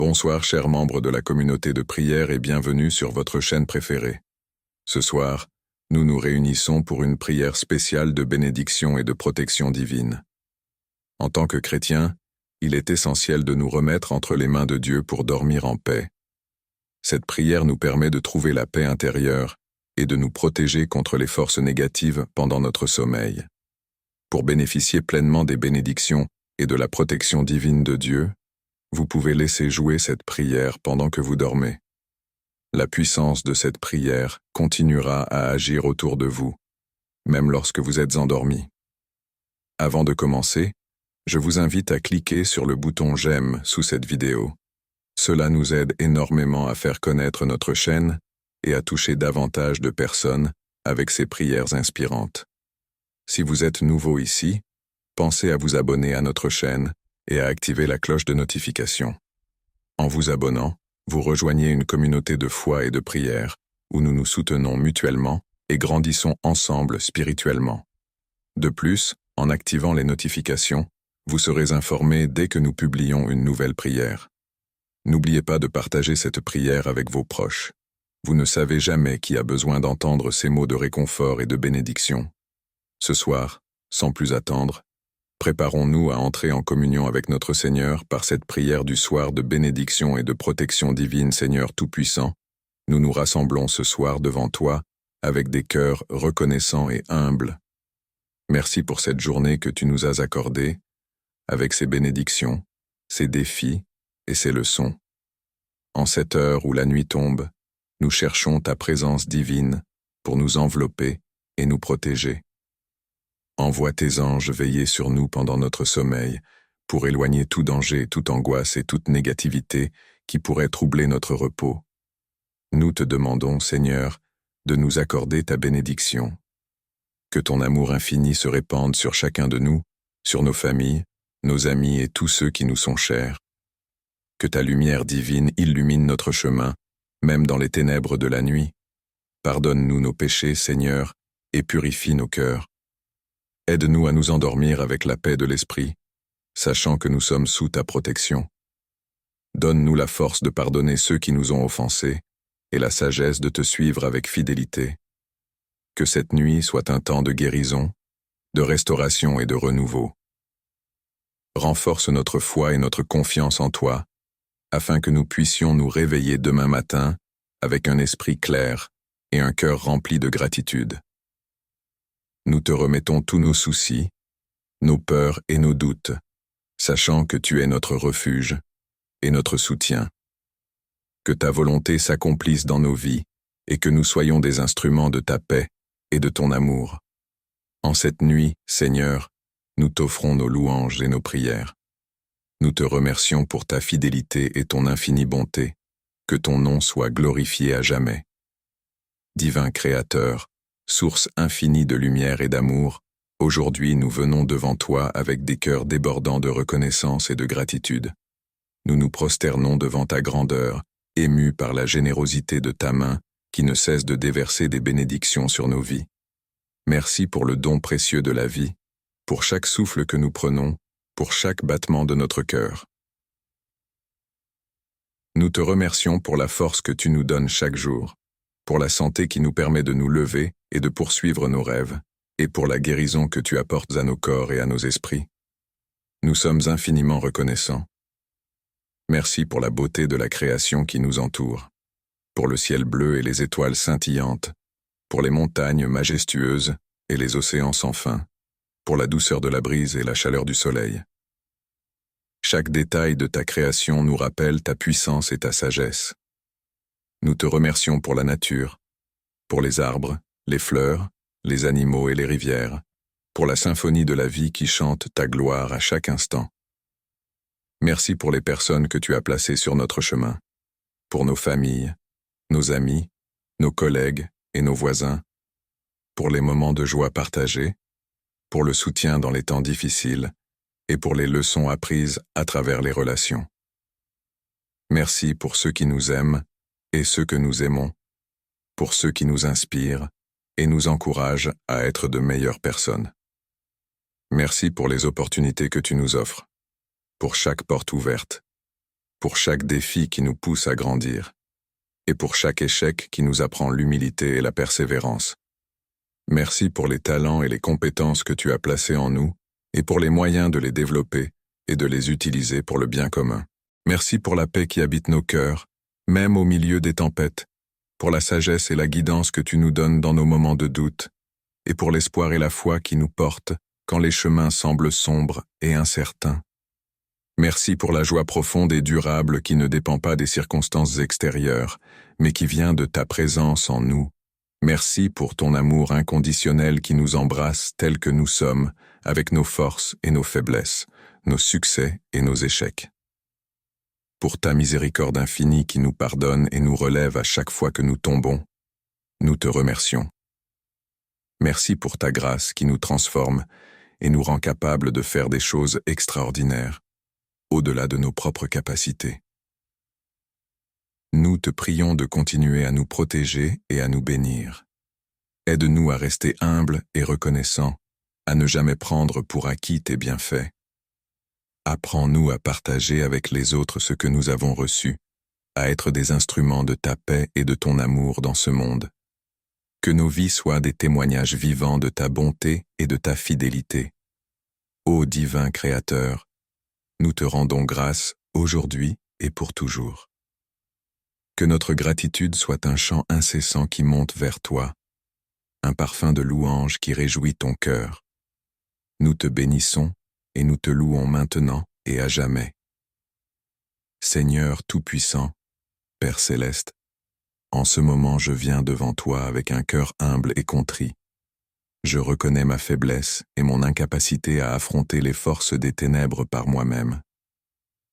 Bonsoir chers membres de la communauté de prière et bienvenue sur votre chaîne préférée. Ce soir, nous nous réunissons pour une prière spéciale de bénédiction et de protection divine. En tant que chrétiens, il est essentiel de nous remettre entre les mains de Dieu pour dormir en paix. Cette prière nous permet de trouver la paix intérieure et de nous protéger contre les forces négatives pendant notre sommeil. Pour bénéficier pleinement des bénédictions et de la protection divine de Dieu, vous pouvez laisser jouer cette prière pendant que vous dormez. La puissance de cette prière continuera à agir autour de vous, même lorsque vous êtes endormi. Avant de commencer, je vous invite à cliquer sur le bouton « J'aime » sous cette vidéo. Cela nous aide énormément à faire connaître notre chaîne et à toucher davantage de personnes avec ces prières inspirantes. Si vous êtes nouveau ici, pensez à vous abonner à notre chaîne et à activer la cloche de notification. En vous abonnant, vous rejoignez une communauté de foi et de prière où nous nous soutenons mutuellement et grandissons ensemble spirituellement. De plus, en activant les notifications, vous serez informés dès que nous publions une nouvelle prière. N'oubliez pas de partager cette prière avec vos proches. Vous ne savez jamais qui a besoin d'entendre ces mots de réconfort et de bénédiction. Ce soir, sans plus attendre, préparons-nous à entrer en communion avec notre Seigneur par cette prière du soir de bénédiction et de protection divine. Seigneur Tout-Puissant, nous nous rassemblons ce soir devant toi avec des cœurs reconnaissants et humbles. Merci pour cette journée que tu nous as accordée, avec ses bénédictions, ses défis et ses leçons. En cette heure où la nuit tombe, nous cherchons ta présence divine pour nous envelopper et nous protéger. Envoie tes anges veiller sur nous pendant notre sommeil, pour éloigner tout danger, toute angoisse et toute négativité qui pourrait troubler notre repos. Nous te demandons, Seigneur, de nous accorder ta bénédiction. Que ton amour infini se répande sur chacun de nous, sur nos familles, nos amis et tous ceux qui nous sont chers. Que ta lumière divine illumine notre chemin, même dans les ténèbres de la nuit. Pardonne-nous nos péchés, Seigneur, et purifie nos cœurs. Aide-nous à nous endormir avec la paix de l'esprit, sachant que nous sommes sous ta protection. Donne-nous la force de pardonner ceux qui nous ont offensés et la sagesse de te suivre avec fidélité. Que cette nuit soit un temps de guérison, de restauration et de renouveau. Renforce notre foi et notre confiance en toi, afin que nous puissions nous réveiller demain matin avec un esprit clair et un cœur rempli de gratitude. Nous te remettons tous nos soucis, nos peurs et nos doutes, sachant que tu es notre refuge et notre soutien. Que ta volonté s'accomplisse dans nos vies et que nous soyons des instruments de ta paix et de ton amour. En cette nuit, Seigneur, nous t'offrons nos louanges et nos prières. Nous te remercions pour ta fidélité et ton infinie bonté. Que ton nom soit glorifié à jamais. Divin Créateur, source infinie de lumière et d'amour, aujourd'hui nous venons devant toi avec des cœurs débordants de reconnaissance et de gratitude. Nous nous prosternons devant ta grandeur, émus par la générosité de ta main qui ne cesse de déverser des bénédictions sur nos vies. Merci pour le don précieux de la vie, pour chaque souffle que nous prenons, pour chaque battement de notre cœur. Nous te remercions pour la force que tu nous donnes chaque jour, pour la santé qui nous permet de nous lever et de poursuivre nos rêves, et pour la guérison que tu apportes à nos corps et à nos esprits. Nous sommes infiniment reconnaissants. Merci pour la beauté de la création qui nous entoure, pour le ciel bleu et les étoiles scintillantes, pour les montagnes majestueuses et les océans sans fin, pour la douceur de la brise et la chaleur du soleil. Chaque détail de ta création nous rappelle ta puissance et ta sagesse. Nous te remercions pour la nature, pour les arbres, les fleurs, les animaux et les rivières, pour la symphonie de la vie qui chante ta gloire à chaque instant. Merci pour les personnes que tu as placées sur notre chemin, pour nos familles, nos amis, nos collègues et nos voisins, pour les moments de joie partagés, pour le soutien dans les temps difficiles et pour les leçons apprises à travers les relations. Merci pour ceux qui nous aiment et ceux que nous aimons, pour ceux qui nous inspirent et nous encouragent à être de meilleures personnes. Merci pour les opportunités que tu nous offres, pour chaque porte ouverte, pour chaque défi qui nous pousse à grandir, et pour chaque échec qui nous apprend l'humilité et la persévérance. Merci pour les talents et les compétences que tu as placés en nous, et pour les moyens de les développer et de les utiliser pour le bien commun. Merci pour la paix qui habite nos cœurs, même au milieu des tempêtes, pour la sagesse et la guidance que tu nous donnes dans nos moments de doute, et pour l'espoir et la foi qui nous portent quand les chemins semblent sombres et incertains. Merci pour la joie profonde et durable qui ne dépend pas des circonstances extérieures, mais qui vient de ta présence en nous. Merci pour ton amour inconditionnel qui nous embrasse tels que nous sommes, avec nos forces et nos faiblesses, nos succès et nos échecs. Pour ta miséricorde infinie qui nous pardonne et nous relève à chaque fois que nous tombons, nous te remercions. Merci pour ta grâce qui nous transforme et nous rend capables de faire des choses extraordinaires, au-delà de nos propres capacités. Nous te prions de continuer à nous protéger et à nous bénir. Aide-nous à rester humbles et reconnaissants, à ne jamais prendre pour acquis tes bienfaits. Apprends-nous à partager avec les autres ce que nous avons reçu, à être des instruments de ta paix et de ton amour dans ce monde. Que nos vies soient des témoignages vivants de ta bonté et de ta fidélité. Ô divin Créateur, nous te rendons grâce aujourd'hui et pour toujours. Que notre gratitude soit un chant incessant qui monte vers toi, un parfum de louange qui réjouit ton cœur. Nous te bénissons et nous te louons maintenant et à jamais. Seigneur Tout-Puissant, Père Céleste, en ce moment je viens devant toi avec un cœur humble et contrit. Je reconnais ma faiblesse et mon incapacité à affronter les forces des ténèbres par moi-même.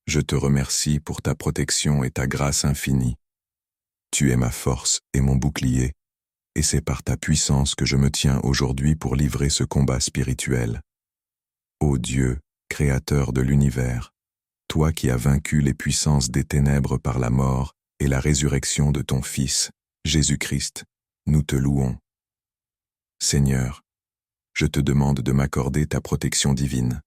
Je te remercie pour ta protection et ta grâce infinie. Tu es ma force et mon bouclier, et c'est par ta puissance que je me tiens aujourd'hui pour livrer ce combat spirituel. Ô Dieu, Créateur de l'univers, toi qui as vaincu les puissances des ténèbres par la mort et la résurrection de ton Fils, Jésus-Christ, nous te louons. Seigneur, je te demande de m'accorder ta protection divine.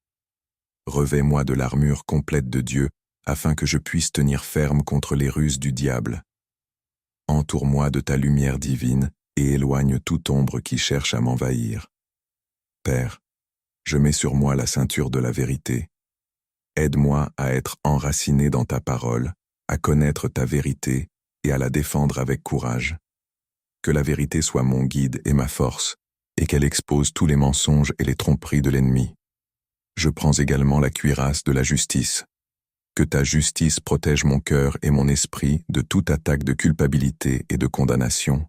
Revêt-moi de l'armure complète de Dieu afin que je puisse tenir ferme contre les ruses du diable. Entoure-moi de ta lumière divine et éloigne toute ombre qui cherche à m'envahir. Père, je mets sur moi la ceinture de la vérité. Aide-moi à être enraciné dans ta parole, à connaître ta vérité et à la défendre avec courage. Que la vérité soit mon guide et ma force, et qu'elle expose tous les mensonges et les tromperies de l'ennemi. Je prends également la cuirasse de la justice. Que ta justice protège mon cœur et mon esprit de toute attaque de culpabilité et de condamnation.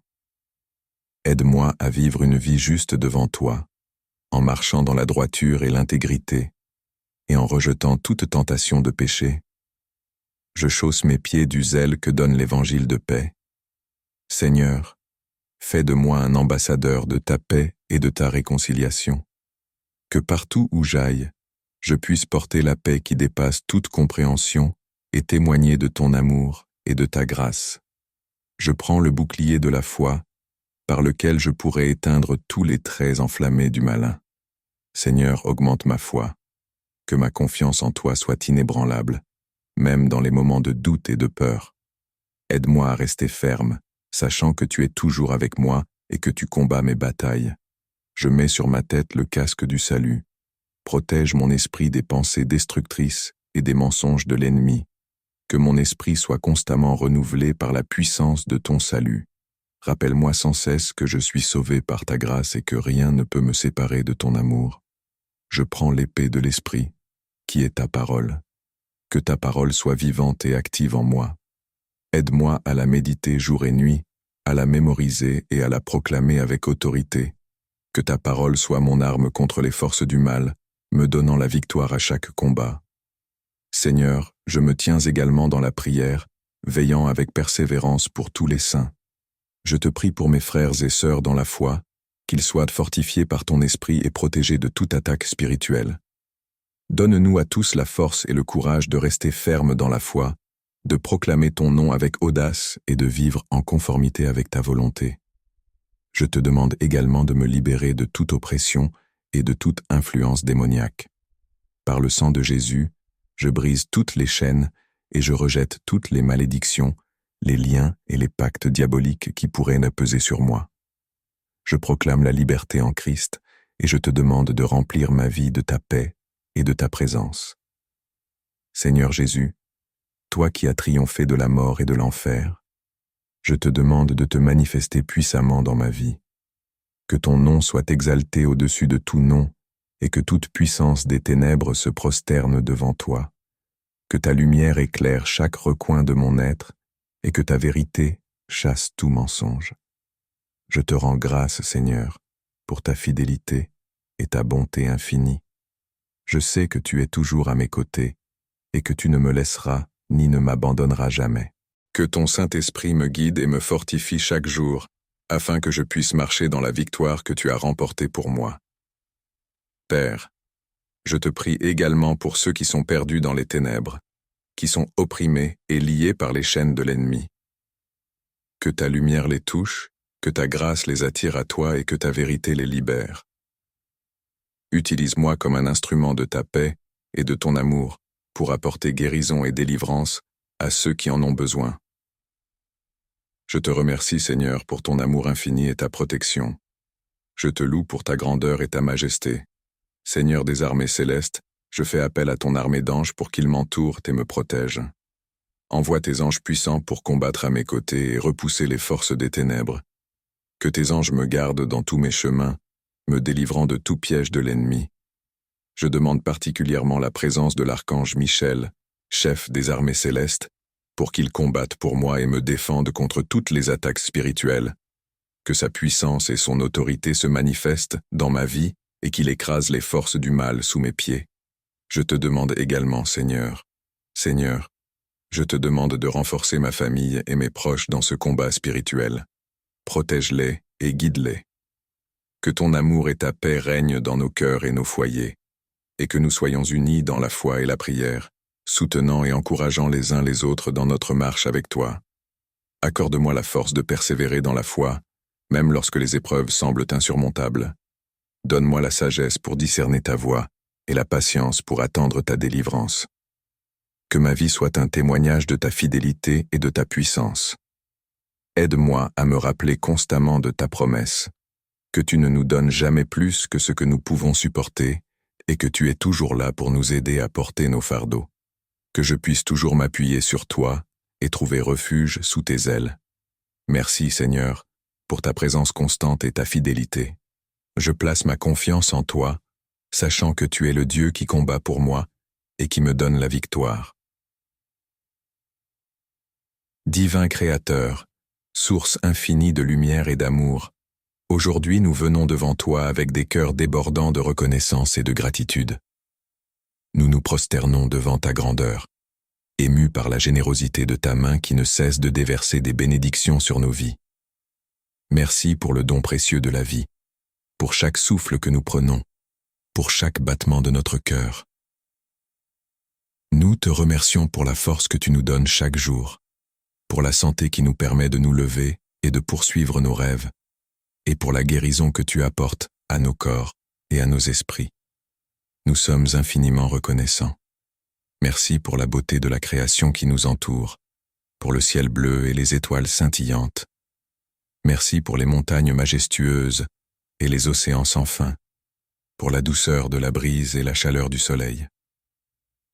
Aide-moi à vivre une vie juste devant toi, en marchant dans la droiture et l'intégrité, et en rejetant toute tentation de péché. Je chausse mes pieds du zèle que donne l'évangile de paix. Seigneur, fais de moi un ambassadeur de ta paix et de ta réconciliation. Que partout où j'aille, je puisse porter la paix qui dépasse toute compréhension et témoigner de ton amour et de ta grâce. Je prends le bouclier de la foi, par lequel je pourrai éteindre tous les traits enflammés du malin. Seigneur, augmente ma foi, que ma confiance en toi soit inébranlable, même dans les moments de doute et de peur. Aide-moi à rester ferme, sachant que tu es toujours avec moi et que tu combats mes batailles. Je mets sur ma tête le casque du salut. Protège mon esprit des pensées destructrices et des mensonges de l'ennemi. Que mon esprit soit constamment renouvelé par la puissance de ton salut. Rappelle-moi sans cesse que je suis sauvé par ta grâce et que rien ne peut me séparer de ton amour. Je prends l'épée de l'esprit, qui est ta parole. Que ta parole soit vivante et active en moi. Aide-moi à la méditer jour et nuit, à la mémoriser et à la proclamer avec autorité. Que ta parole soit mon arme contre les forces du mal, me donnant la victoire à chaque combat. Seigneur, je me tiens également dans la prière, veillant avec persévérance pour tous les saints. Je te prie pour mes frères et sœurs dans la foi, qu'ils soient fortifiés par ton esprit et protégés de toute attaque spirituelle. Donne-nous à tous la force et le courage de rester fermes dans la foi, de proclamer ton nom avec audace et de vivre en conformité avec ta volonté. Je te demande également de me libérer de toute oppression et de toute influence démoniaque. Par le sang de Jésus, je brise toutes les chaînes et je rejette toutes les malédictions, les liens et les pactes diaboliques qui pourraient ne peser sur moi. Je proclame la liberté en Christ et je te demande de remplir ma vie de ta paix et de ta présence. Seigneur Jésus, toi qui as triomphé de la mort et de l'enfer, je te demande de te manifester puissamment dans ma vie. Que ton nom soit exalté au-dessus de tout nom et que toute puissance des ténèbres se prosterne devant toi. Que ta lumière éclaire chaque recoin de mon être et que ta vérité chasse tout mensonge. Je te rends grâce, Seigneur, pour ta fidélité et ta bonté infinie. Je sais que tu es toujours à mes côtés et que tu ne me laisseras ni ne m'abandonneras jamais. Que ton Saint-Esprit me guide et me fortifie chaque jour, afin que je puisse marcher dans la victoire que tu as remportée pour moi. Père, je te prie également pour ceux qui sont perdus dans les ténèbres, qui sont opprimés et liés par les chaînes de l'ennemi. Que ta lumière les touche, que ta grâce les attire à toi et que ta vérité les libère. Utilise-moi comme un instrument de ta paix et de ton amour pour apporter guérison et délivrance à ceux qui en ont besoin. Je te remercie, Seigneur, pour ton amour infini et ta protection. Je te loue pour ta grandeur et ta majesté. Seigneur des armées célestes, je fais appel à ton armée d'anges pour qu'ils m'entourent et me protègent. Envoie tes anges puissants pour combattre à mes côtés et repousser les forces des ténèbres. Que tes anges me gardent dans tous mes chemins, me délivrant de tout piège de l'ennemi. Je demande particulièrement la présence de l'archange Michel, chef des armées célestes, pour qu'il combatte pour moi et me défende contre toutes les attaques spirituelles. Que sa puissance et son autorité se manifestent dans ma vie et qu'il écrase les forces du mal sous mes pieds. Je te demande également, Seigneur, je te demande de renforcer ma famille et mes proches dans ce combat spirituel. Protège-les et guide-les. Que ton amour et ta paix règnent dans nos cœurs et nos foyers, et que nous soyons unis dans la foi et la prière, soutenant et encourageant les uns les autres dans notre marche avec toi. Accorde-moi la force de persévérer dans la foi, même lorsque les épreuves semblent insurmontables. Donne-moi la sagesse pour discerner ta voie et la patience pour attendre ta délivrance. Que ma vie soit un témoignage de ta fidélité et de ta puissance. Aide-moi à me rappeler constamment de ta promesse, que tu ne nous donnes jamais plus que ce que nous pouvons supporter et que tu es toujours là pour nous aider à porter nos fardeaux. Que je puisse toujours m'appuyer sur toi et trouver refuge sous tes ailes. Merci, Seigneur, pour ta présence constante et ta fidélité. Je place ma confiance en toi, sachant que tu es le Dieu qui combat pour moi et qui me donne la victoire. Divin Créateur, source infinie de lumière et d'amour, aujourd'hui nous venons devant toi avec des cœurs débordants de reconnaissance et de gratitude. Nous nous prosternons devant ta grandeur, émus par la générosité de ta main qui ne cesse de déverser des bénédictions sur nos vies. Merci pour le don précieux de la vie, pour chaque souffle que nous prenons, pour chaque battement de notre cœur. Nous te remercions pour la force que tu nous donnes chaque jour, pour la santé qui nous permet de nous lever et de poursuivre nos rêves, et pour la guérison que tu apportes à nos corps et à nos esprits. Nous sommes infiniment reconnaissants. Merci pour la beauté de la création qui nous entoure, pour le ciel bleu et les étoiles scintillantes. Merci pour les montagnes majestueuses et les océans sans fin, pour la douceur de la brise et la chaleur du soleil.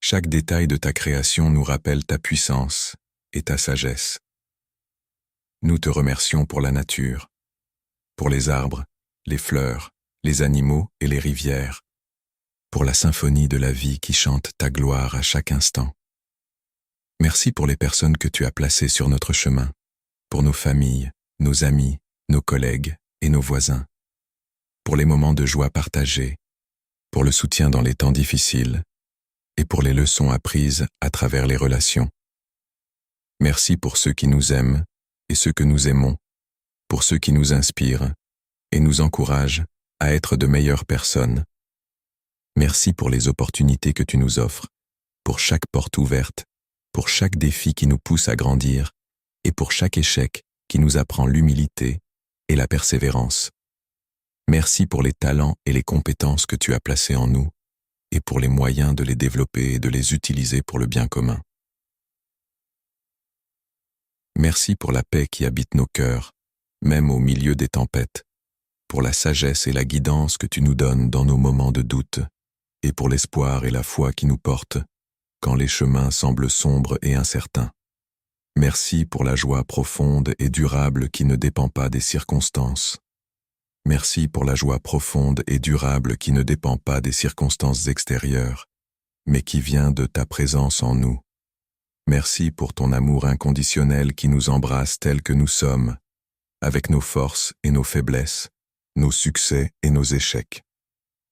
Chaque détail de ta création nous rappelle ta puissance et ta sagesse. Nous te remercions pour la nature, pour les arbres, les fleurs, les animaux et les rivières, pour la symphonie de la vie qui chante ta gloire à chaque instant. Merci pour les personnes que tu as placées sur notre chemin, pour nos familles, nos amis, nos collègues et nos voisins, pour les moments de joie partagés, pour le soutien dans les temps difficiles et pour les leçons apprises à travers les relations. Merci pour ceux qui nous aiment et ceux que nous aimons, pour ceux qui nous inspirent et nous encouragent à être de meilleures personnes. Merci pour les opportunités que tu nous offres, pour chaque porte ouverte, pour chaque défi qui nous pousse à grandir et pour chaque échec qui nous apprend l'humilité et la persévérance. Merci pour les talents et les compétences que tu as placés en nous et pour les moyens de les développer et de les utiliser pour le bien commun. Merci pour la paix qui habite nos cœurs, même au milieu des tempêtes, pour la sagesse et la guidance que tu nous donnes dans nos moments de doute, et pour l'espoir et la foi qui nous portent quand les chemins semblent sombres et incertains. Merci pour la joie profonde et durable qui ne dépend pas des circonstances. Merci pour la joie profonde et durable qui ne dépend pas des circonstances extérieures, mais qui vient de ta présence en nous. Merci pour ton amour inconditionnel qui nous embrasse tels que nous sommes, avec nos forces et nos faiblesses, nos succès et nos échecs.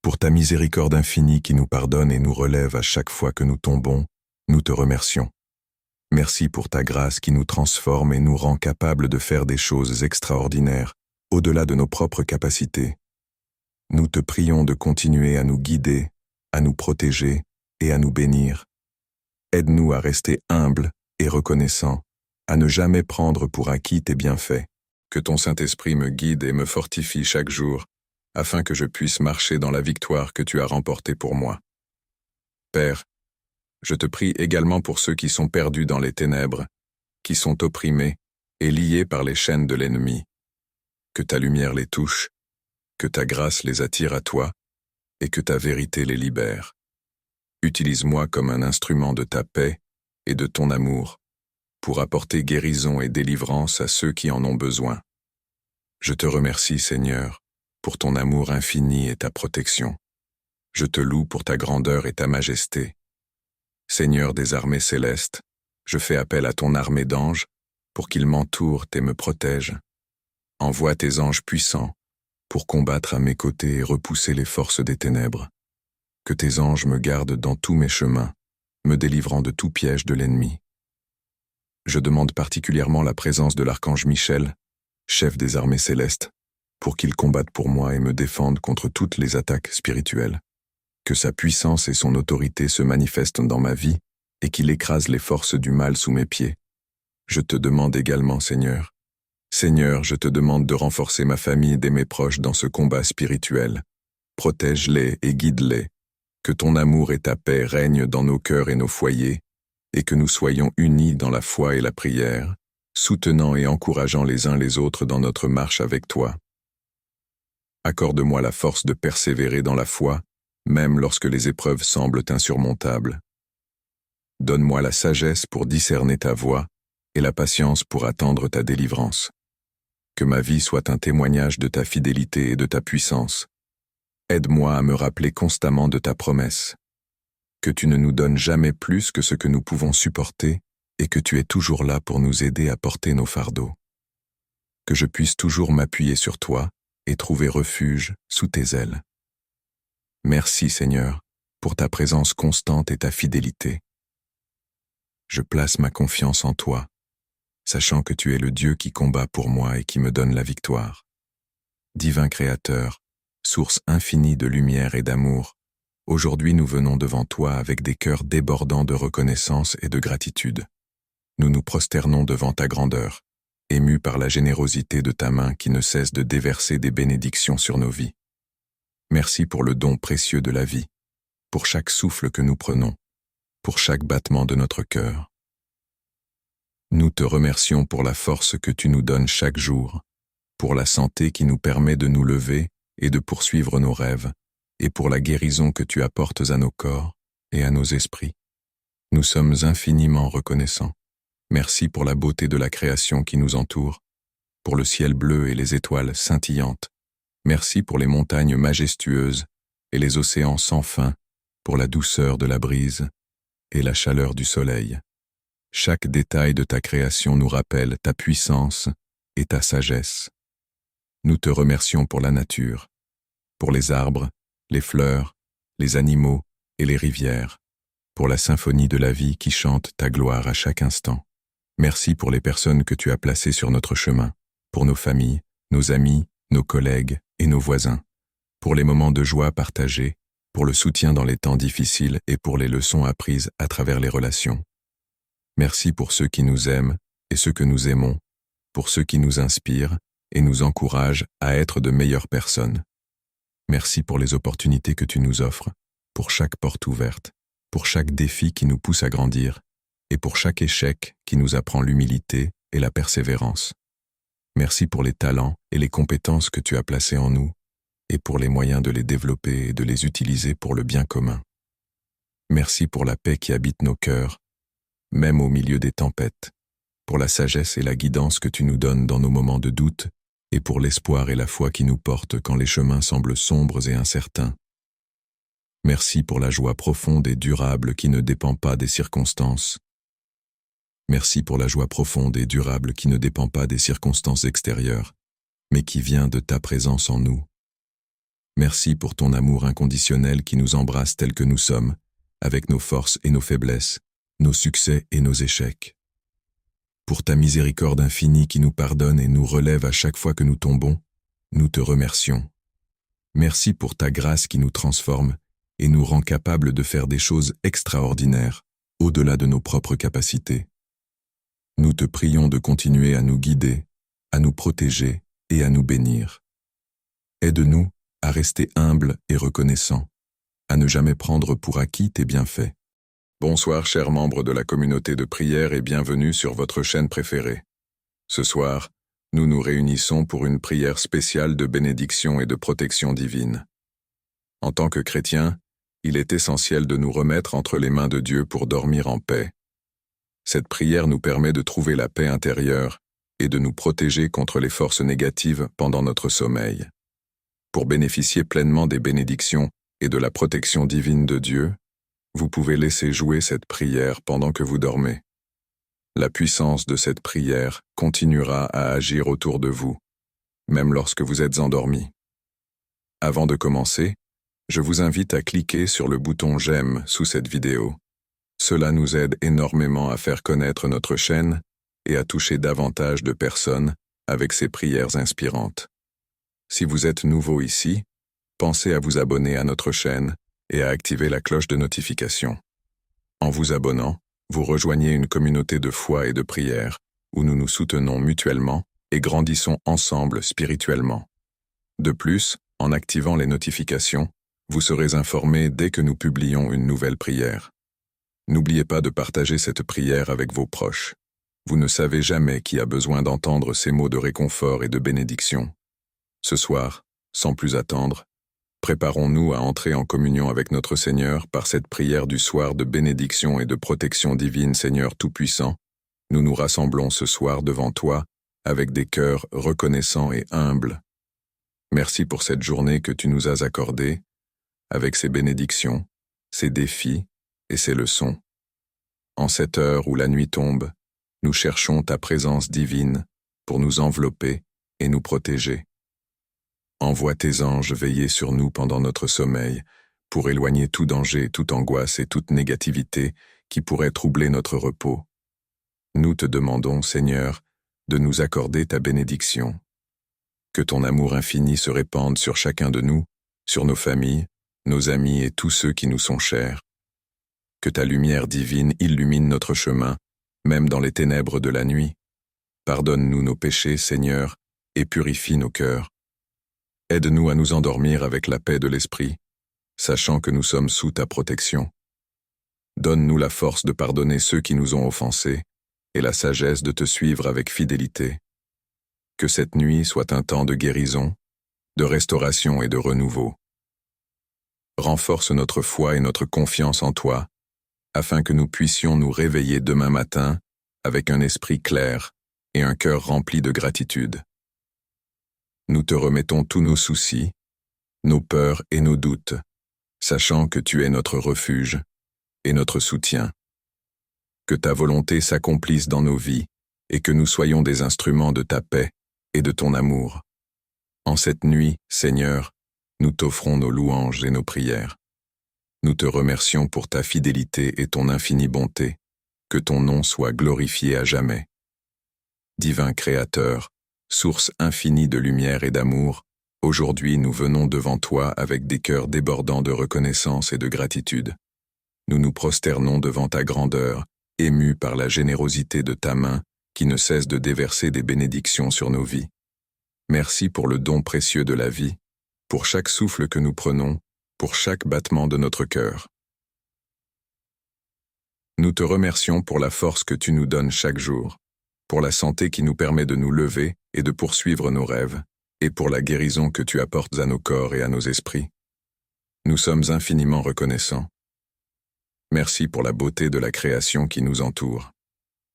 Pour ta miséricorde infinie qui nous pardonne et nous relève à chaque fois que nous tombons, nous te remercions. Merci pour ta grâce qui nous transforme et nous rend capables de faire des choses extraordinaires, au-delà de nos propres capacités. Nous te prions de continuer à nous guider, à nous protéger et à nous bénir. Aide-nous à rester humbles et reconnaissants, à ne jamais prendre pour acquis tes bienfaits. Que ton Saint-Esprit me guide et me fortifie chaque jour, afin que je puisse marcher dans la victoire que tu as remportée pour moi. Père, je te prie également pour ceux qui sont perdus dans les ténèbres, qui sont opprimés et liés par les chaînes de l'ennemi. Que ta lumière les touche, que ta grâce les attire à toi, et que ta vérité les libère. Utilise-moi comme un instrument de ta paix et de ton amour, pour apporter guérison et délivrance à ceux qui en ont besoin. Je te remercie, Seigneur, pour ton amour infini et ta protection. Je te loue pour ta grandeur et ta majesté. Seigneur des armées célestes, je fais appel à ton armée d'anges pour qu'ils m'entourent et me protègent. Envoie tes anges puissants pour combattre à mes côtés et repousser les forces des ténèbres. Que tes anges me gardent dans tous mes chemins, me délivrant de tout piège de l'ennemi. Je demande particulièrement la présence de l'archange Michel, chef des armées célestes, pour qu'il combatte pour moi et me défende contre toutes les attaques spirituelles. Que sa puissance et son autorité se manifestent dans ma vie et qu'il écrase les forces du mal sous mes pieds. Je te demande également, Seigneur, je te demande de renforcer ma famille et mes proches dans ce combat spirituel. Protège-les et guide-les. Que ton amour et ta paix règnent dans nos cœurs et nos foyers, et que nous soyons unis dans la foi et la prière, soutenant et encourageant les uns les autres dans notre marche avec toi. Accorde-moi la force de persévérer dans la foi, même lorsque les épreuves semblent insurmontables. Donne-moi la sagesse pour discerner ta voie et la patience pour attendre ta délivrance. Que ma vie soit un témoignage de ta fidélité et de ta puissance. Aide-moi à me rappeler constamment de ta promesse. Que tu ne nous donnes jamais plus que ce que nous pouvons supporter et que tu es toujours là pour nous aider à porter nos fardeaux. Que je puisse toujours m'appuyer sur toi et trouver refuge sous tes ailes. Merci, Seigneur, pour ta présence constante et ta fidélité. Je place ma confiance en toi, sachant que tu es le Dieu qui combat pour moi et qui me donne la victoire. Divin Créateur, source infinie de lumière et d'amour, aujourd'hui nous venons devant toi avec des cœurs débordants de reconnaissance et de gratitude. Nous nous prosternons devant ta grandeur, émus par la générosité de ta main qui ne cesse de déverser des bénédictions sur nos vies. Merci pour le don précieux de la vie, pour chaque souffle que nous prenons, pour chaque battement de notre cœur. Nous te remercions pour la force que tu nous donnes chaque jour, pour la santé qui nous permet de nous lever et de poursuivre nos rêves, et pour la guérison que tu apportes à nos corps et à nos esprits. Nous sommes infiniment reconnaissants. Merci pour la beauté de la création qui nous entoure, pour le ciel bleu et les étoiles scintillantes. Merci pour les montagnes majestueuses et les océans sans fin, pour la douceur de la brise et la chaleur du soleil. Chaque détail de ta création nous rappelle ta puissance et ta sagesse. Nous te remercions pour la nature, pour les arbres, les fleurs, les animaux et les rivières, pour la symphonie de la vie qui chante ta gloire à chaque instant. Merci pour les personnes que tu as placées sur notre chemin, pour nos familles, nos amis, nos collègues et nos voisins, pour les moments de joie partagés, pour le soutien dans les temps difficiles et pour les leçons apprises à travers les relations. Merci pour ceux qui nous aiment et ceux que nous aimons, pour ceux qui nous inspirent et nous encouragent à être de meilleures personnes. Merci pour les opportunités que tu nous offres, pour chaque porte ouverte, pour chaque défi qui nous pousse à grandir, et pour chaque échec qui nous apprend l'humilité et la persévérance. Merci pour les talents et les compétences que tu as placés en nous, et pour les moyens de les développer et de les utiliser pour le bien commun. Merci pour la paix qui habite nos cœurs, même au milieu des tempêtes, pour la sagesse et la guidance que tu nous donnes dans nos moments de doute, et pour l'espoir et la foi qui nous portent quand les chemins semblent sombres et incertains. Merci pour la joie profonde et durable qui ne dépend pas des circonstances. Merci pour la joie profonde et durable qui ne dépend pas des circonstances extérieures, mais qui vient de ta présence en nous. Merci pour ton amour inconditionnel qui nous embrasse tels que nous sommes, avec nos forces et nos faiblesses, nos succès et nos échecs. Pour ta miséricorde infinie qui nous pardonne et nous relève à chaque fois que nous tombons, nous te remercions. Merci pour ta grâce qui nous transforme et nous rend capables de faire des choses extraordinaires, au-delà de nos propres capacités. Nous te prions de continuer à nous guider, à nous protéger et à nous bénir. Aide-nous à rester humbles et reconnaissants, à ne jamais prendre pour acquis tes bienfaits. Bonsoir chers membres de la communauté de prière et bienvenue sur votre chaîne préférée. Ce soir, nous nous réunissons pour une prière spéciale de bénédiction et de protection divine. En tant que chrétiens, il est essentiel de nous remettre entre les mains de Dieu pour dormir en paix. Cette prière nous permet de trouver la paix intérieure et de nous protéger contre les forces négatives pendant notre sommeil. Pour bénéficier pleinement des bénédictions et de la protection divine de Dieu, vous pouvez laisser jouer cette prière pendant que vous dormez. La puissance de cette prière continuera à agir autour de vous, même lorsque vous êtes endormi. Avant de commencer, je vous invite à cliquer sur le bouton « J'aime » sous cette vidéo. Cela nous aide énormément à faire connaître notre chaîne et à toucher davantage de personnes avec ces prières inspirantes. Si vous êtes nouveau ici, pensez à vous abonner à notre chaîne et à activer la cloche de notification. En vous abonnant, vous rejoignez une communauté de foi et de prière où nous nous soutenons mutuellement et grandissons ensemble spirituellement. De plus, en activant les notifications, vous serez informés dès que nous publions une nouvelle prière. N'oubliez pas de partager cette prière avec vos proches. Vous ne savez jamais qui a besoin d'entendre ces mots de réconfort et de bénédiction. Ce soir, sans plus attendre, préparons-nous à entrer en communion avec notre Seigneur par cette prière du soir de bénédiction et de protection divine. Seigneur Tout-Puissant, nous nous rassemblons ce soir devant toi avec des cœurs reconnaissants et humbles. Merci pour cette journée que tu nous as accordée, avec ses bénédictions, ses défis et ses leçons. En cette heure où la nuit tombe, nous cherchons ta présence divine pour nous envelopper et nous protéger. Envoie tes anges veiller sur nous pendant notre sommeil, pour éloigner tout danger, toute angoisse et toute négativité qui pourrait troubler notre repos. Nous te demandons, Seigneur, de nous accorder ta bénédiction. Que ton amour infini se répande sur chacun de nous, sur nos familles, nos amis et tous ceux qui nous sont chers. Que ta lumière divine illumine notre chemin, même dans les ténèbres de la nuit. Pardonne-nous nos péchés, Seigneur, et purifie nos cœurs. Aide-nous à nous endormir avec la paix de l'esprit, sachant que nous sommes sous ta protection. Donne-nous la force de pardonner ceux qui nous ont offensés et la sagesse de te suivre avec fidélité. Que cette nuit soit un temps de guérison, de restauration et de renouveau. Renforce notre foi et notre confiance en toi, afin que nous puissions nous réveiller demain matin avec un esprit clair et un cœur rempli de gratitude. Nous te remettons tous nos soucis, nos peurs et nos doutes, sachant que tu es notre refuge et notre soutien. Que ta volonté s'accomplisse dans nos vies et que nous soyons des instruments de ta paix et de ton amour. En cette nuit, Seigneur, nous t'offrons nos louanges et nos prières. Nous te remercions pour ta fidélité et ton infinie bonté. Que ton nom soit glorifié à jamais. Divin Créateur, source infinie de lumière et d'amour, aujourd'hui nous venons devant toi avec des cœurs débordants de reconnaissance et de gratitude. Nous nous prosternons devant ta grandeur, émus par la générosité de ta main qui ne cesse de déverser des bénédictions sur nos vies. Merci pour le don précieux de la vie, pour chaque souffle que nous prenons, pour chaque battement de notre cœur. Nous te remercions pour la force que tu nous donnes chaque jour, pour la santé qui nous permet de nous lever et de poursuivre nos rêves, et pour la guérison que tu apportes à nos corps et à nos esprits. Nous sommes infiniment reconnaissants. Merci pour la beauté de la création qui nous entoure,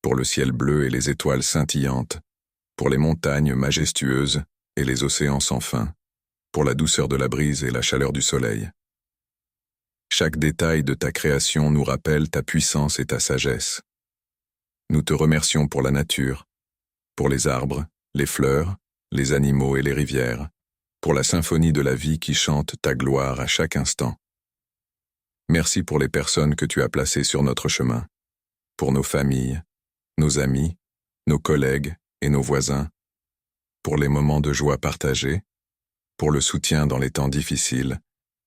pour le ciel bleu et les étoiles scintillantes, pour les montagnes majestueuses et les océans sans fin, pour la douceur de la brise et la chaleur du soleil. Chaque détail de ta création nous rappelle ta puissance et ta sagesse. Nous te remercions pour la nature, pour les arbres, les fleurs, les animaux et les rivières, pour la symphonie de la vie qui chante ta gloire à chaque instant. Merci pour les personnes que tu as placées sur notre chemin, pour nos familles, nos amis, nos collègues et nos voisins, pour les moments de joie partagés, pour le soutien dans les temps difficiles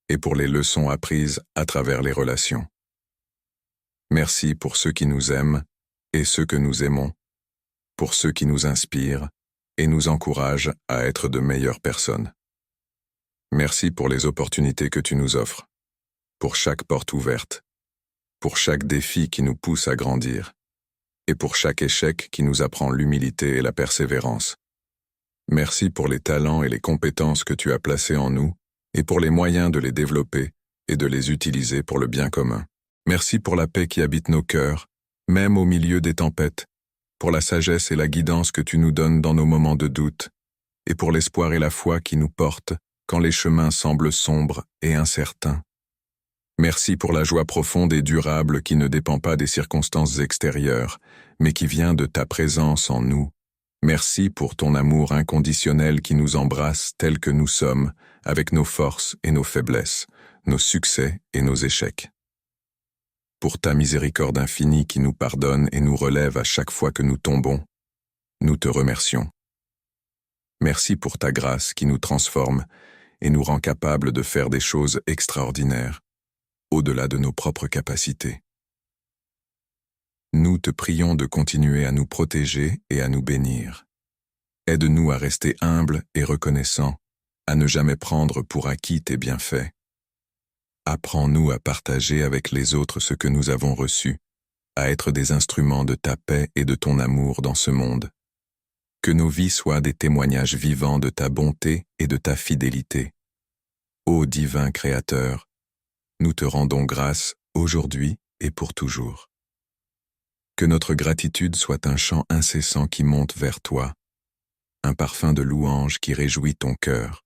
et pour les leçons apprises à travers les relations. Merci pour ceux qui nous aiment et ceux que nous aimons, pour ceux qui nous inspirent et nous encouragent à être de meilleures personnes. Merci pour les opportunités que tu nous offres, pour chaque porte ouverte, pour chaque défi qui nous pousse à grandir, et pour chaque échec qui nous apprend l'humilité et la persévérance. Merci pour les talents et les compétences que tu as placés en nous, et pour les moyens de les développer et de les utiliser pour le bien commun. Merci pour la paix qui habite nos cœurs, même au milieu des tempêtes, pour la sagesse et la guidance que tu nous donnes dans nos moments de doute, et pour l'espoir et la foi qui nous portent quand les chemins semblent sombres et incertains. Merci pour la joie profonde et durable qui ne dépend pas des circonstances extérieures, mais qui vient de ta présence en nous. Merci pour ton amour inconditionnel qui nous embrasse tels que nous sommes, avec nos forces et nos faiblesses, nos succès et nos échecs. Pour ta miséricorde infinie qui nous pardonne et nous relève à chaque fois que nous tombons, nous te remercions. Merci pour ta grâce qui nous transforme et nous rend capables de faire des choses extraordinaires, au-delà de nos propres capacités. Nous te prions de continuer à nous protéger et à nous bénir. Aide-nous à rester humbles et reconnaissants, à ne jamais prendre pour acquis tes bienfaits. Apprends-nous à partager avec les autres ce que nous avons reçu, à être des instruments de ta paix et de ton amour dans ce monde. Que nos vies soient des témoignages vivants de ta bonté et de ta fidélité. Ô divin Créateur, nous te rendons grâce aujourd'hui et pour toujours. Que notre gratitude soit un chant incessant qui monte vers toi, un parfum de louange qui réjouit ton cœur.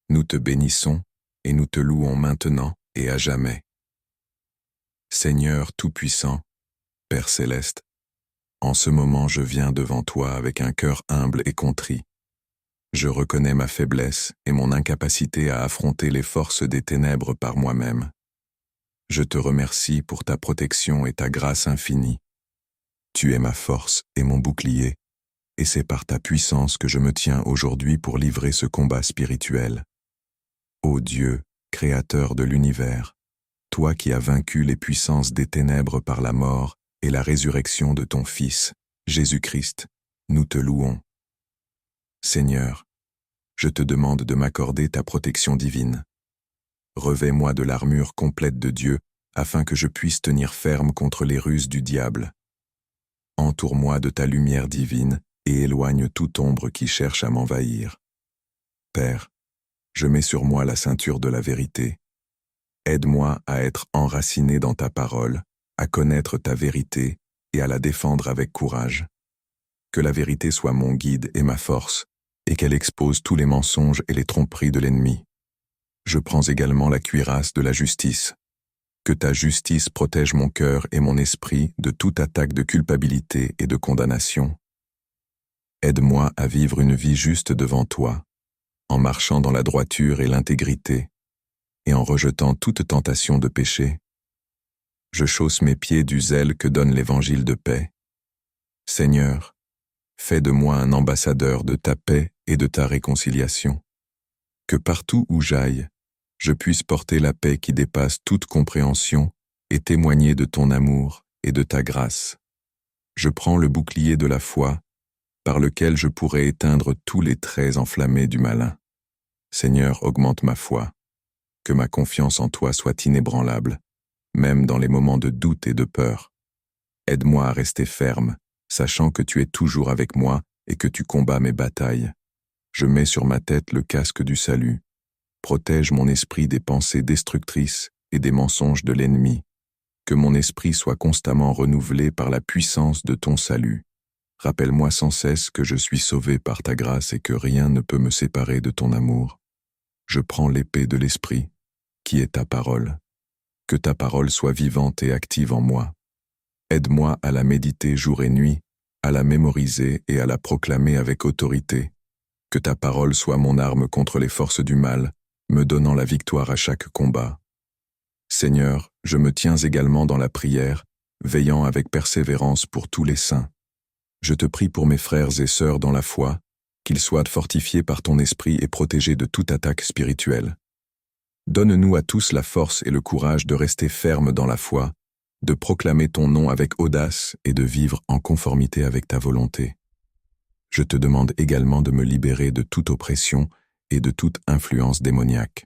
Nous te bénissons et nous te louons maintenant et à jamais. Seigneur Tout-Puissant, Père Céleste, en ce moment je viens devant toi avec un cœur humble et contrit. Je reconnais ma faiblesse et mon incapacité à affronter les forces des ténèbres par moi-même. Je te remercie pour ta protection et ta grâce infinie. Tu es ma force et mon bouclier, et c'est par ta puissance que je me tiens aujourd'hui pour livrer ce combat spirituel. Ô Dieu, Créateur de l'univers, toi qui as vaincu les puissances des ténèbres par la mort et la résurrection de ton Fils, Jésus-Christ, nous te louons. Seigneur, je te demande de m'accorder ta protection divine. Revêt-moi de l'armure complète de Dieu afin que je puisse tenir ferme contre les ruses du diable. Entoure-moi de ta lumière divine et éloigne toute ombre qui cherche à m'envahir. Père, je mets sur moi la ceinture de la vérité. Aide-moi à être enraciné dans ta parole, à connaître ta vérité et à la défendre avec courage. Que la vérité soit mon guide et ma force, et qu'elle expose tous les mensonges et les tromperies de l'ennemi. Je prends également la cuirasse de la justice. Que ta justice protège mon cœur et mon esprit de toute attaque de culpabilité et de condamnation. Aide-moi à vivre une vie juste devant toi, en marchant dans la droiture et l'intégrité, et en rejetant toute tentation de péché. Je chausse mes pieds du zèle que donne l'évangile de paix. Seigneur, fais de moi un ambassadeur de ta paix et de ta réconciliation. Que partout où j'aille, je puisse porter la paix qui dépasse toute compréhension et témoigner de ton amour et de ta grâce. Je prends le bouclier de la foi, par lequel je pourrai éteindre tous les traits enflammés du malin. Seigneur, augmente ma foi, que ma confiance en toi soit inébranlable, même dans les moments de doute et de peur. Aide-moi à rester ferme, sachant que tu es toujours avec moi et que tu combats mes batailles. Je mets sur ma tête le casque du salut. Protège mon esprit des pensées destructrices et des mensonges de l'ennemi. Que mon esprit soit constamment renouvelé par la puissance de ton salut. Rappelle-moi sans cesse que je suis sauvé par ta grâce et que rien ne peut me séparer de ton amour. Je prends l'épée de l'esprit, qui est ta parole. Que ta parole soit vivante et active en moi. Aide-moi à la méditer jour et nuit, à la mémoriser et à la proclamer avec autorité. Que ta parole soit mon arme contre les forces du mal, me donnant la victoire à chaque combat. Seigneur, je me tiens également dans la prière, veillant avec persévérance pour tous les saints. Je te prie pour mes frères et sœurs dans la foi, qu'ils soient fortifiés par ton esprit et protégés de toute attaque spirituelle. Donne-nous à tous la force et le courage de rester fermes dans la foi, de proclamer ton nom avec audace et de vivre en conformité avec ta volonté. Je te demande également de me libérer de toute oppression et de toute influence démoniaque.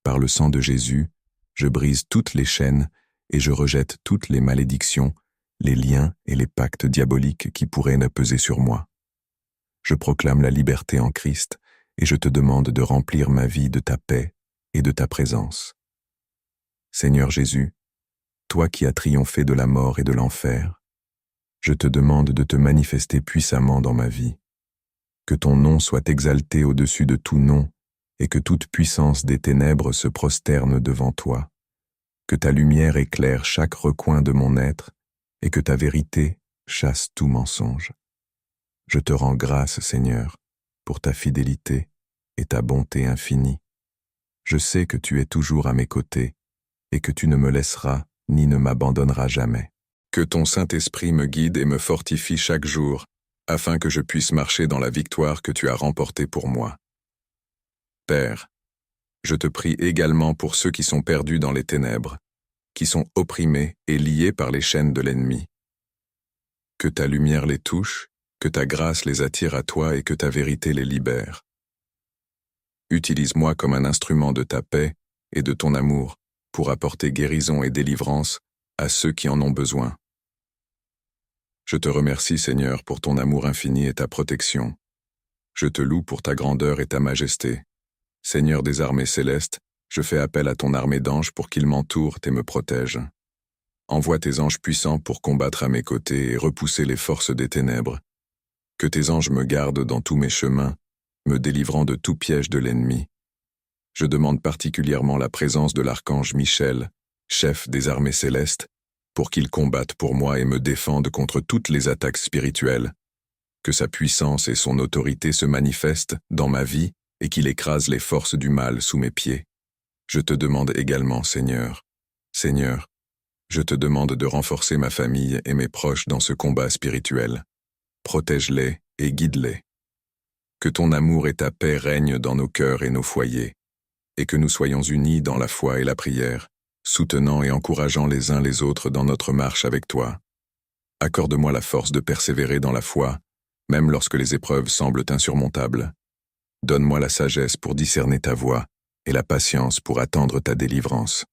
Par le sang de Jésus, je brise toutes les chaînes et je rejette toutes les malédictions, les liens et les pactes diaboliques qui pourraient ne peser sur moi. Je proclame la liberté en Christ et je te demande de remplir ma vie de ta paix et de ta présence. Seigneur Jésus, toi qui as triomphé de la mort et de l'enfer, je te demande de te manifester puissamment dans ma vie. Que ton nom soit exalté au-dessus de tout nom et que toute puissance des ténèbres se prosterne devant toi. Que ta lumière éclaire chaque recoin de mon être et que ta vérité chasse tout mensonge. Je te rends grâce, Seigneur, pour ta fidélité et ta bonté infinie. Je sais que tu es toujours à mes côtés et que tu ne me laisseras ni ne m'abandonneras jamais. Que ton Saint-Esprit me guide et me fortifie chaque jour, afin que je puisse marcher dans la victoire que tu as remportée pour moi. Père, je te prie également pour ceux qui sont perdus dans les ténèbres, qui sont opprimés et liés par les chaînes de l'ennemi. Que ta lumière les touche, que ta grâce les attire à toi et que ta vérité les libère. Utilise-moi comme un instrument de ta paix et de ton amour pour apporter guérison et délivrance à ceux qui en ont besoin. Je te remercie, Seigneur, pour ton amour infini et ta protection. Je te loue pour ta grandeur et ta majesté. Seigneur des armées célestes, je fais appel à ton armée d'anges pour qu'ils m'entourent et me protègent. Envoie tes anges puissants pour combattre à mes côtés et repousser les forces des ténèbres. Que tes anges me gardent dans tous mes chemins, me délivrant de tout piège de l'ennemi. Je demande particulièrement la présence de l'archange Michel, chef des armées célestes, pour qu'il combatte pour moi et me défende contre toutes les attaques spirituelles. Que sa puissance et son autorité se manifestent dans ma vie et qu'il écrase les forces du mal sous mes pieds. Je te demande également, Seigneur, je te demande de renforcer ma famille et mes proches dans ce combat spirituel. Protège-les et guide-les. Que ton amour et ta paix règnent dans nos cœurs et nos foyers, et que nous soyons unis dans la foi et la prière, soutenant et encourageant les uns les autres dans notre marche avec toi. Accorde-moi la force de persévérer dans la foi, même lorsque les épreuves semblent insurmontables. Donne-moi la sagesse pour discerner ta voie et la patience pour attendre ta délivrance.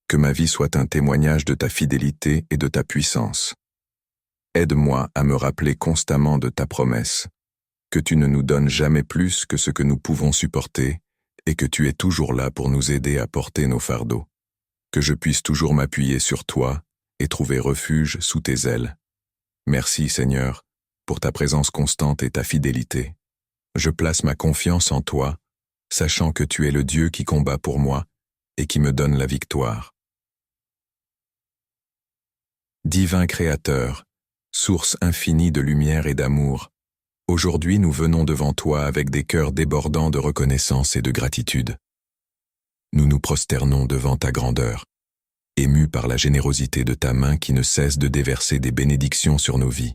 Que ma vie soit un témoignage de ta fidélité et de ta puissance. Aide-moi à me rappeler constamment de ta promesse, que tu ne nous donnes jamais plus que ce que nous pouvons supporter et que tu es toujours là pour nous aider à porter nos fardeaux. Que je puisse toujours m'appuyer sur toi et trouver refuge sous tes ailes. Merci, Seigneur, pour ta présence constante et ta fidélité. Je place ma confiance en toi, sachant que tu es le Dieu qui combat pour moi et qui me donne la victoire. Divin Créateur, source infinie de lumière et d'amour, aujourd'hui nous venons devant toi avec des cœurs débordants de reconnaissance et de gratitude. Nous nous prosternons devant ta grandeur, émus par la générosité de ta main qui ne cesse de déverser des bénédictions sur nos vies.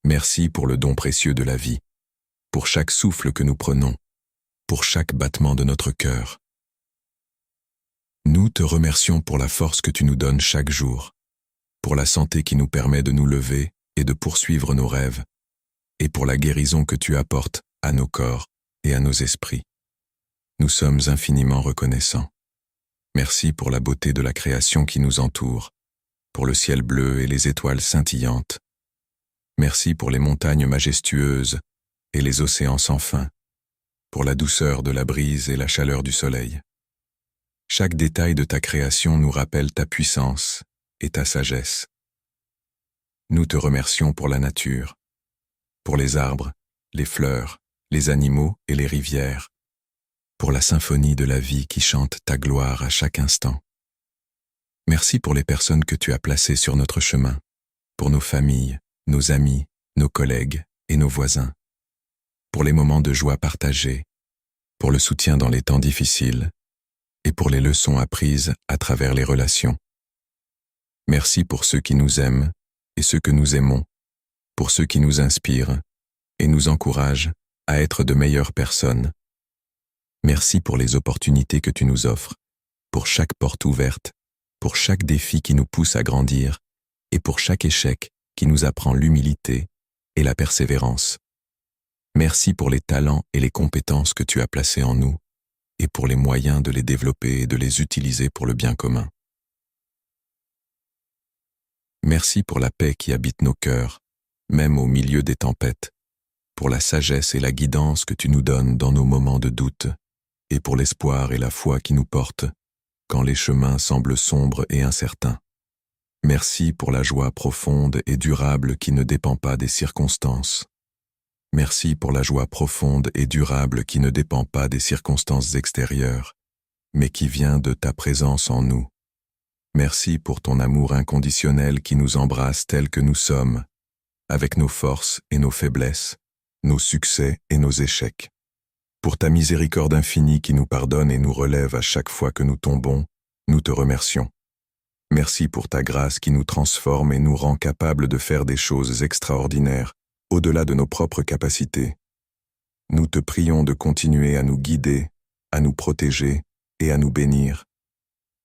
Merci pour le don précieux de la vie, pour chaque souffle que nous prenons, pour chaque battement de notre cœur. Nous te remercions pour la force que tu nous donnes chaque jour, pour la santé qui nous permet de nous lever et de poursuivre nos rêves, et pour la guérison que tu apportes à nos corps et à nos esprits. Nous sommes infiniment reconnaissants. Merci pour la beauté de la création qui nous entoure, pour le ciel bleu et les étoiles scintillantes, Merci pour les montagnes majestueuses et les océans sans fin, pour la douceur de la brise et la chaleur du soleil. Chaque détail de ta création nous rappelle ta puissance et ta sagesse. Nous te remercions pour la nature, pour les arbres, les fleurs, les animaux et les rivières, pour la symphonie de la vie qui chante ta gloire à chaque instant. Merci pour les personnes que tu as placées sur notre chemin, pour nos familles, nos amis, nos collègues et nos voisins, pour les moments de joie partagés, pour le soutien dans les temps difficiles et pour les leçons apprises à travers les relations. Merci pour ceux qui nous aiment et ceux que nous aimons, pour ceux qui nous inspirent et nous encouragent à être de meilleures personnes. Merci pour les opportunités que tu nous offres, pour chaque porte ouverte, pour chaque défi qui nous pousse à grandir et pour chaque échec qui nous apprend l'humilité et la persévérance. Merci pour les talents et les compétences que tu as placés en nous et pour les moyens de les développer et de les utiliser pour le bien commun. Merci pour la paix qui habite nos cœurs, même au milieu des tempêtes, pour la sagesse et la guidance que tu nous donnes dans nos moments de doute, et pour l'espoir et la foi qui nous portent quand les chemins semblent sombres et incertains. Merci pour la joie profonde et durable qui ne dépend pas des circonstances. Merci pour la joie profonde et durable qui ne dépend pas des circonstances extérieures, mais qui vient de ta présence en nous. Merci pour ton amour inconditionnel qui nous embrasse tels que nous sommes, avec nos forces et nos faiblesses, nos succès et nos échecs. Pour ta miséricorde infinie qui nous pardonne et nous relève à chaque fois que nous tombons, nous te remercions. Merci pour ta grâce qui nous transforme et nous rend capables de faire des choses extraordinaires, au-delà de nos propres capacités. Nous te prions de continuer à nous guider, à nous protéger et à nous bénir.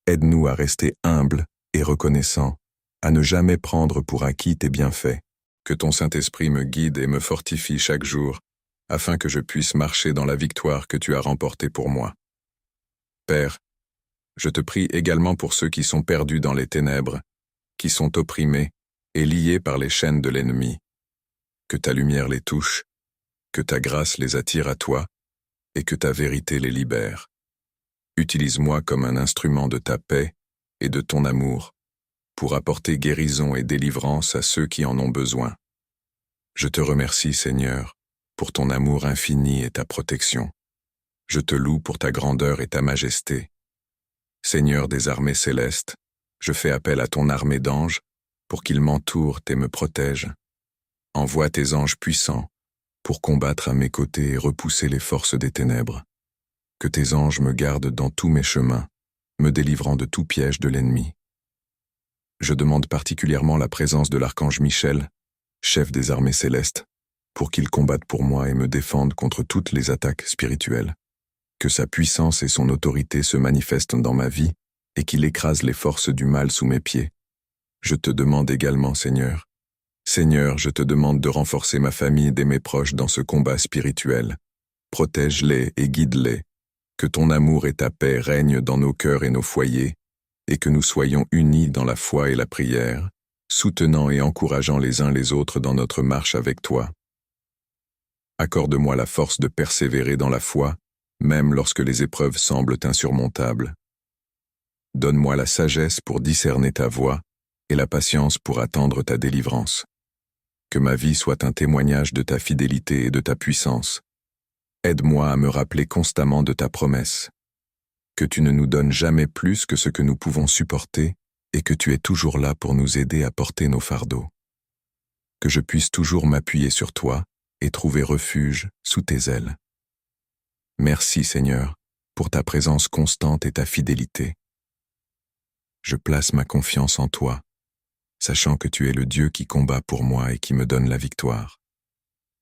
Aide-nous à rester humbles et reconnaissants, à ne jamais prendre pour acquis tes bienfaits. Que ton Saint-Esprit me guide et me fortifie chaque jour, afin que je puisse marcher dans la victoire que tu as remportée pour moi. Père, je te prie également pour ceux qui sont perdus dans les ténèbres, qui sont opprimés et liés par les chaînes de l'ennemi. Que ta lumière les touche, que ta grâce les attire à toi, et que ta vérité les libère. Utilise-moi comme un instrument de ta paix et de ton amour, pour apporter guérison et délivrance à ceux qui en ont besoin. Je te remercie, Seigneur, pour ton amour infini et ta protection. Je te loue pour ta grandeur et ta majesté. Seigneur des armées célestes, je fais appel à ton armée d'anges pour qu'ils m'entourent et me protègent. Envoie tes anges puissants pour combattre à mes côtés et repousser les forces des ténèbres. Que tes anges me gardent dans tous mes chemins, me délivrant de tout piège de l'ennemi. Je demande particulièrement la présence de l'archange Michel, chef des armées célestes, pour qu'il combatte pour moi et me défende contre toutes les attaques spirituelles. Que sa puissance et son autorité se manifestent dans ma vie et qu'il écrase les forces du mal sous mes pieds. Je te demande également, Seigneur, je te demande de renforcer ma famille et mes proches dans ce combat spirituel. Protège-les et guide-les. Que ton amour et ta paix règnent dans nos cœurs et nos foyers, et que nous soyons unis dans la foi et la prière, soutenant et encourageant les uns les autres dans notre marche avec toi. Accorde-moi la force de persévérer dans la foi, même lorsque les épreuves semblent insurmontables. Donne-moi la sagesse pour discerner ta voie et la patience pour attendre ta délivrance. Que ma vie soit un témoignage de ta fidélité et de ta puissance. Aide-moi à me rappeler constamment de ta promesse. Que tu ne nous donnes jamais plus que ce que nous pouvons supporter et que tu es toujours là pour nous aider à porter nos fardeaux. Que je puisse toujours m'appuyer sur toi et trouver refuge sous tes ailes. Merci, Seigneur, pour ta présence constante et ta fidélité. Je place ma confiance en toi, sachant que tu es le Dieu qui combat pour moi et qui me donne la victoire.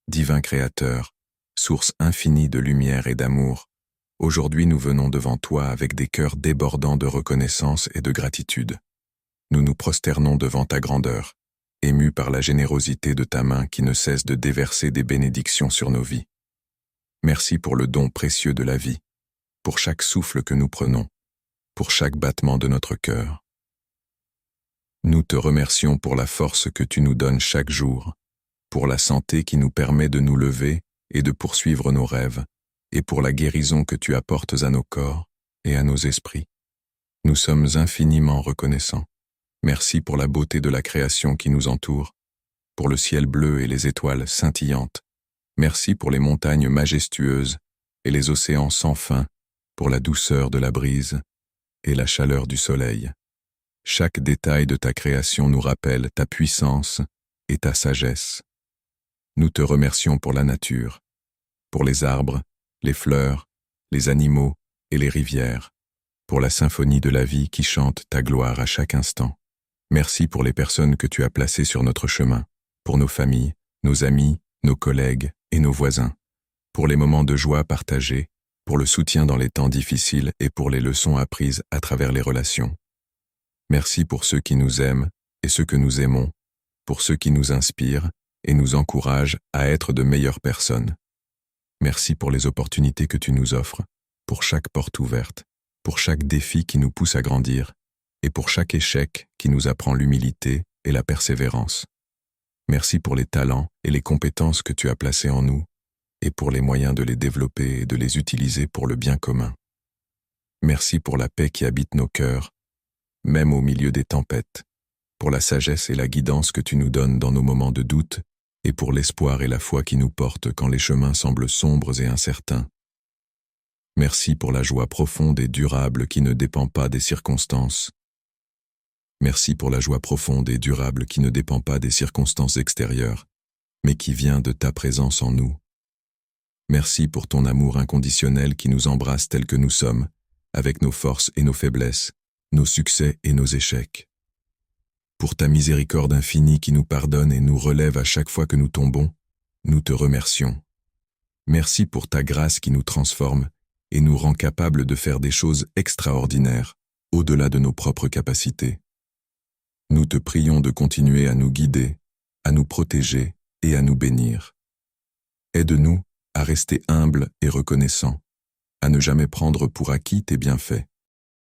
Divin Créateur, source infinie de lumière et d'amour, aujourd'hui nous venons devant toi avec des cœurs débordants de reconnaissance et de gratitude. Nous nous prosternons devant ta grandeur, émus par la générosité de ta main qui ne cesse de déverser des bénédictions sur nos vies. Merci pour le don précieux de la vie, pour chaque souffle que nous prenons, pour chaque battement de notre cœur. Nous te remercions pour la force que tu nous donnes chaque jour, pour la santé qui nous permet de nous lever et de poursuivre nos rêves, et pour la guérison que tu apportes à nos corps et à nos esprits. Nous sommes infiniment reconnaissants. Merci pour la beauté de la création qui nous entoure, pour le ciel bleu et les étoiles scintillantes. Merci pour les montagnes majestueuses et les océans sans fin, pour la douceur de la brise et la chaleur du soleil. Chaque détail de ta création nous rappelle ta puissance et ta sagesse. Nous te remercions pour la nature, pour les arbres, les fleurs, les animaux et les rivières, pour la symphonie de la vie qui chante ta gloire à chaque instant. Merci pour les personnes que tu as placées sur notre chemin, pour nos familles, nos amis, nos collègues et nos voisins, pour les moments de joie partagés, pour le soutien dans les temps difficiles et pour les leçons apprises à travers les relations. Merci pour ceux qui nous aiment et ceux que nous aimons, pour ceux qui nous inspirent et nous encouragent à être de meilleures personnes. Merci pour les opportunités que tu nous offres, pour chaque porte ouverte, pour chaque défi qui nous pousse à grandir, et pour chaque échec qui nous apprend l'humilité et la persévérance. Merci pour les talents et les compétences que tu as placés en nous, et pour les moyens de les développer et de les utiliser pour le bien commun. Merci pour la paix qui habite nos cœurs, même au milieu des tempêtes, pour la sagesse et la guidance que tu nous donnes dans nos moments de doute, et pour l'espoir et la foi qui nous portent quand les chemins semblent sombres et incertains. Merci pour la joie profonde et durable qui ne dépend pas des circonstances. Merci pour la joie profonde et durable qui ne dépend pas des circonstances extérieures, mais qui vient de ta présence en nous. Merci pour ton amour inconditionnel qui nous embrasse tels que nous sommes, avec nos forces et nos faiblesses, nos succès et nos échecs. Pour ta miséricorde infinie qui nous pardonne et nous relève à chaque fois que nous tombons, nous te remercions. Merci pour ta grâce qui nous transforme et nous rend capables de faire des choses extraordinaires, au-delà de nos propres capacités. Nous te prions de continuer à nous guider, à nous protéger et à nous bénir. Aide-nous à rester humbles et reconnaissants, à ne jamais prendre pour acquis tes bienfaits,